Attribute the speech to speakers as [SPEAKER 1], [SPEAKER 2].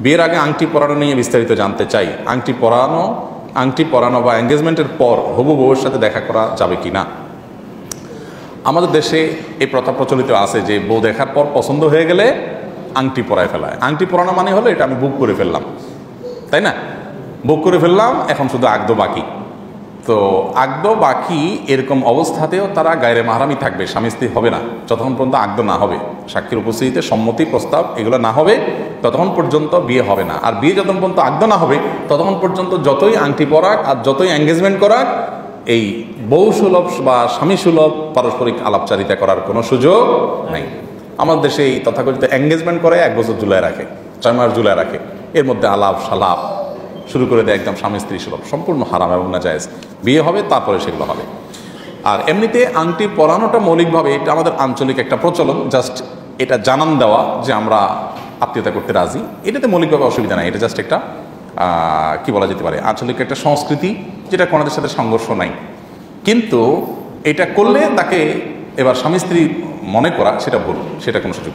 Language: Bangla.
[SPEAKER 1] বিয়ের আগে আংটি পরানো নিয়ে বিস্তারিত জানতে চাই। আংটি পরানো বা এঙ্গেজমেন্টের পর হবু বউয়ের সাথে দেখা করা যাবে কি না? আমাদের দেশে এই প্রথা প্রচলিত আছে যে বউ দেখার পর পছন্দ হয়ে গেলে আংটি পরায় ফেলায়। আংটি পরানো মানে হলো এটা আমি বুক করে ফেললাম, তাই না? বুক করে ফেললাম, এখন শুধু আগদ বাকি। তো আগদ বাকি এরকম অবস্থাতেও তারা গায়রে মাহরামি থাকবে, স্বামী স্ত্রী হবে না যতক্ষণ পর্যন্ত আগদ না হবে, সাক্ষীর উপস্থিতিতে সম্মতি প্রস্তাব এগুলো না হবে ততক্ষণ পর্যন্ত বিয়ে হবে না। আর বিয়ে যতক্ষণ পর্যন্ত আগদ না হবে ততক্ষণ পর্যন্ত যতই আংটি পরাক আর যতই এঙ্গেজমেন্ট করাক এই বউ সুলভ বা স্বামী সুলভ পারস্পরিক আলাপচারিতা করার কোনো সুযোগ নেই। আমাদের দেশে এই তথাকথিত এঙ্গেজমেন্ট করে 1 বছর ঝুলায় রাখে, 6 মাস ঝুলায় রাখে, এর মধ্যে আলাপ সালাপ শুরু করে দেয়, একদম স্বামী স্ত্রী সুলভ, সম্পূর্ণ হারাম এবং নাজায়েজ। বিয়ে হবে তারপরে সেগুলো হবে। আর এমনিতে আংটি পরানোটা মৌলিকভাবে এটা আমাদের আঞ্চলিক একটা প্রচলন, জাস্ট এটা জানান দেওয়া যে আমরা আত্মীয়তা করতে রাজি, এটাতে মৌলিকভাবে অসুবিধা নাই। এটা জাস্ট একটা কি বলা যেতে পারে আঞ্চলিক একটা সংস্কৃতি, যেটা কোনাদের সাথে সংঘর্ষ নাই। কিন্তু এটা করলে তাকে এবার স্বামী স্ত্রী মনে করা সেটা ভুল, সেটা কোনো সুযোগ